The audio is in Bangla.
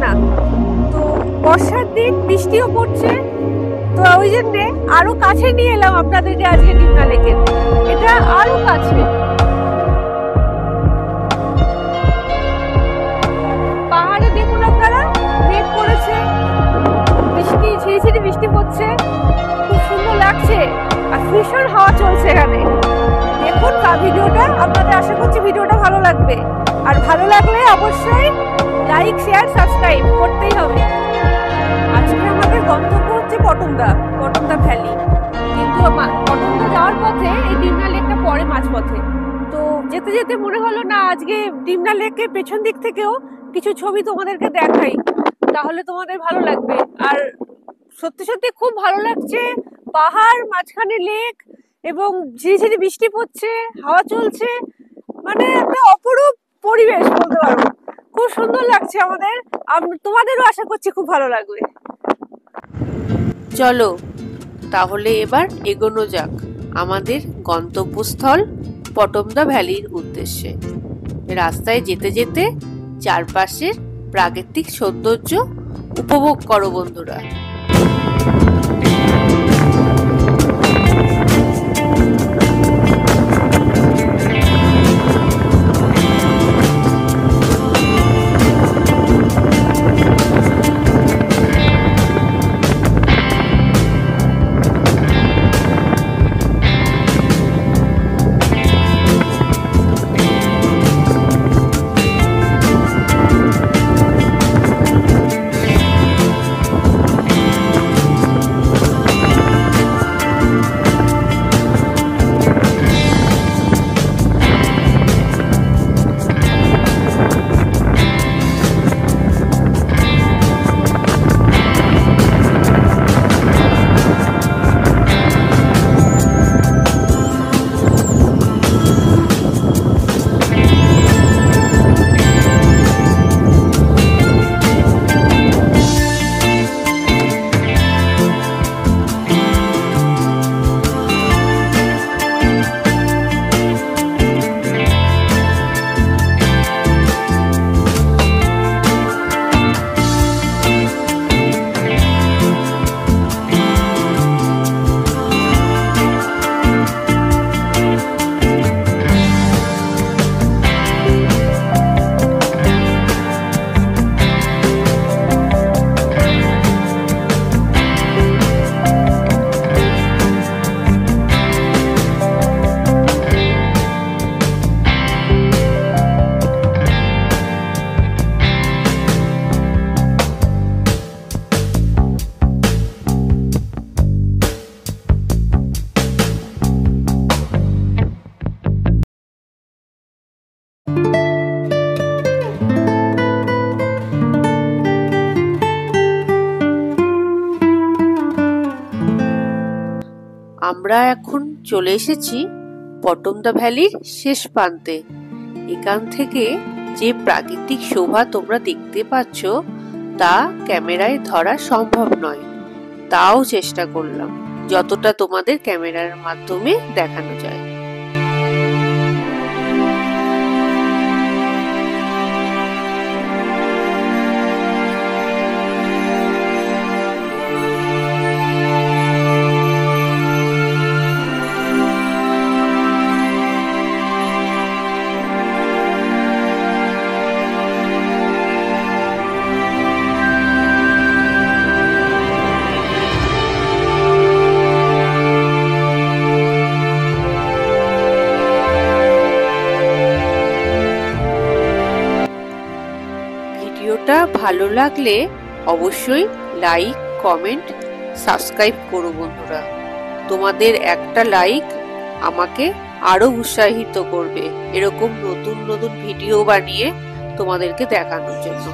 না। তো বর্ষার দিন, বৃষ্টিও পড়ছে, তো ওই জন্যে আরো কাছে নিয়ে এলাম আপনাদেরকে আজকে ডিমনা লেকের। এটা আরো কাছে, পাহাড়ে দেখুন আপনারা মেঘ করেছে, বৃষ্টি ঝিরিঝিরি বৃষ্টি পড়ছে, খুব সুন্দর লাগছে আর ভীষণ হাওয়া চলছে এখানে। দেখুন ভিডিওটা, আপনাদের আশা করছি ভিডিওটা ভালো লাগবে, আর ভালো লাগলে অবশ্যই লাইক শেয়ার সাবস্ক্রাইব করতেই হবে। আজকে আমাদের গন্তব্য হচ্ছে পটমদা ভ্যালি, কিন্তু পটমদা যাওয়ার পথে এই ডিমনা লেকটা পরে মাঝপথে। তো যেতে যেতে মনে হলো না আজকে ডিমনা লেকের পেছন দিক থেকেও কিছু ছবি তোমাদেরকে দেখাই, তাহলে তোমাদের ভালো লাগবে। আর সত্যি সত্যি খুব ভালো লাগছে, পাহাড় মাঝখানে লেক এবং ঝিরিঝিরি বৃষ্টি পড়ছে, হাওয়া চলছে, মানে একটা অপরূপ পরিবেশ বলতে পারো। খুব সুন্দর লাগছে আমাদের, তোমাদেরও আশা করছি খুব ভালো লাগবে। চলো তাহলে এবার এগোনো যাক আমাদের গন্তব্যস্থল পটমদা ভ্যালির উদ্দেশ্যে। রাস্তায় যেতে যেতে চারপাশের প্রাকৃতিক সৌন্দর্য উপভোগ করো বন্ধুরা। আমরা এখন চলে এসেছি পটমদা ভ্যালির শেষ প্রান্তে। এখান থেকে যে প্রাকৃতিক শোভা তোমরা দেখতে পাচ্ছ তা ক্যামেরায় ধরা সম্ভব নয়, তাও চেষ্টা করলাম যতটা তোমাদের ক্যামেরার মাধ্যমে দেখানো যায়। ভিডিওটা ভালো লাগলে অবশ্যই লাইক, কমেন্ট, সাবস্ক্রাইব করো বন্ধুরা। তোমাদের একটা লাইক আমাকে আরো উৎসাহিত করবে এরকম নতুন নতুন ভিডিও বানিয়ে তোমাদেরকে দেখানোর জন্য।